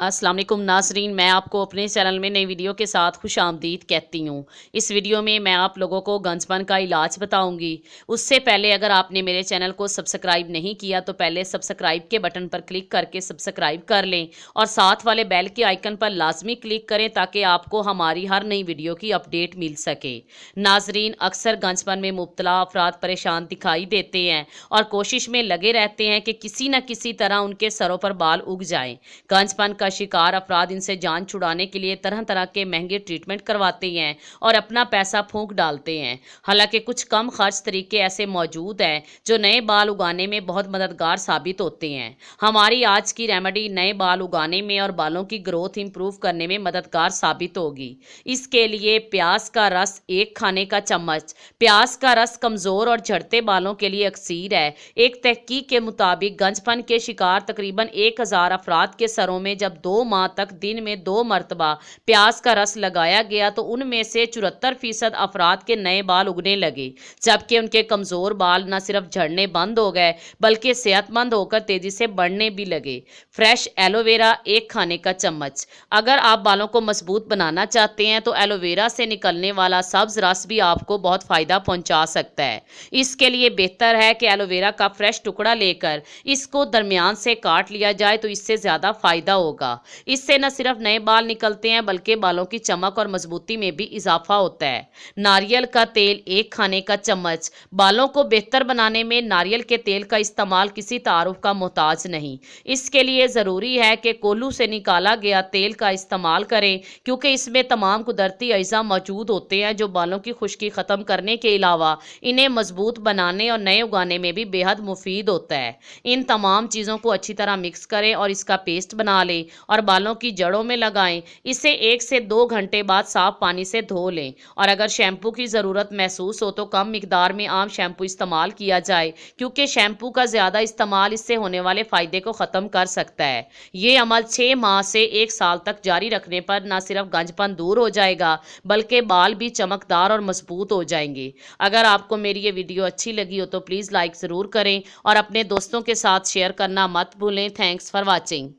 अस्सलाम वालेकुम नाज़रीन, मैं आपको अपने चैनल में नई वीडियो के साथ खुशामदीद कहती हूँ। इस वीडियो में मैं आप लोगों को गंजपन का इलाज बताऊँगी। उससे पहले अगर आपने मेरे चैनल को सब्सक्राइब नहीं किया तो पहले सब्सक्राइब के बटन पर क्लिक करके सब्सक्राइब कर लें और साथ वाले बेल के आइकन पर लाजमी क्लिक करें ताकि आपको हमारी हर नई वीडियो की अपडेट मिल सके। नाज़रीन, अक्सर गंजपन में मुब्तला अफराद परेशान दिखाई देते हैं और कोशिश में लगे रहते हैं कि किसी न किसी तरह उनके सरों पर बाल उग जाएं। गंजपन का शिकार अफराद इनसे जान छुड़ाने के लिए तरह तरह के महंगे ट्रीटमेंट करवाते हैं और अपना पैसा फूंक डालते हैं। हालांकि कुछ कम खर्च तरीके ऐसे मौजूद हैं जो नए बाल उगाने में बहुत मददगार साबित होते हैं। हमारी आज की रेमेडी नए बाल उगाने में और बालों की ग्रोथ इंप्रूव करने में मददगार साबित होगी। इसके लिए प्याज का रस 1 खाने का चम्मच। प्याज का रस कमज़ोर और झड़ते बालों के लिए अक्सीर है। एक तहकीक के मुताबिक गंजपन के शिकार तकरीबन 1000 अफराद के सरों में जब 2 माह तक दिन में 2 मरतबा प्याज का रस लगाया गया तो उनमें से 74% अफराद के नए बाल उगने लगे, जबकि उनके कमज़ोर बाल न सिर्फ झड़ने बंद हो गए बल्कि सेहतमंद होकर तेज़ी से बढ़ने भी लगे। फ्रेश एलोवेरा 1 खाने का चम्मच। अगर आप बालों को मजबूत बनाना चाहते हैं तो एलोवेरा से निकलने वाला सब्ज रस भी आपको बहुत फ़ायदा पहुंचा सकता है। इसके लिए बेहतर है कि एलोवेरा का फ्रेश टुकड़ा लेकर इसको दरमियान से काट लिया जाए तो इससे ज़्यादा फ़ायदा होगा। इससे न सिर्फ नए बाल निकलते हैं बल्कि बालों की चमक और मजबूती में भी इजाफा होता है। नारियल का तेल 1 खाने का चम्मच। बालों को बेहतर बनाने में नारियल के तेल का इस्तेमाल किसी तारुफ का मोहताज नहीं। इसके लिए ज़रूरी है कि कोल्हू से निकाला गया तेल का इस्तेमाल करें क्योंकि इसमें तमाम कुदरती अज्जा मौजूद होते हैं जो बालों की खुश्की ख़त्म करने के अलावा इन्हें मजबूत बनाने और नए उगाने में भी बेहद मुफीद होता है। इन तमाम चीज़ों को अच्छी तरह मिक्स करें और इसका पेस्ट बना लें और बालों की जड़ों में लगाएं। इसे 1 से 2 घंटे बाद साफ पानी से धो लें और अगर शैम्पू की ज़रूरत महसूस हो तो कम मिकदार में आम शैम्पू इस्तेमाल किया जाए क्योंकि शैम्पू का ज़्यादा इस्तेमाल इससे होने वाले फ़ायदे को ख़त्म कर सकता है। ये अमल 6 माह से 1 साल तक जारी रखने पर न सिर्फ गंजपन दूर हो जाएगा बल्कि बाल भी चमकदार और मजबूत हो जाएंगे। अगर आपको मेरी ये वीडियो अच्छी लगी हो तो प्लीज़ लाइक ज़रूर करें और अपने दोस्तों के साथ शेयर करना मत भूलें। Thanks for watching.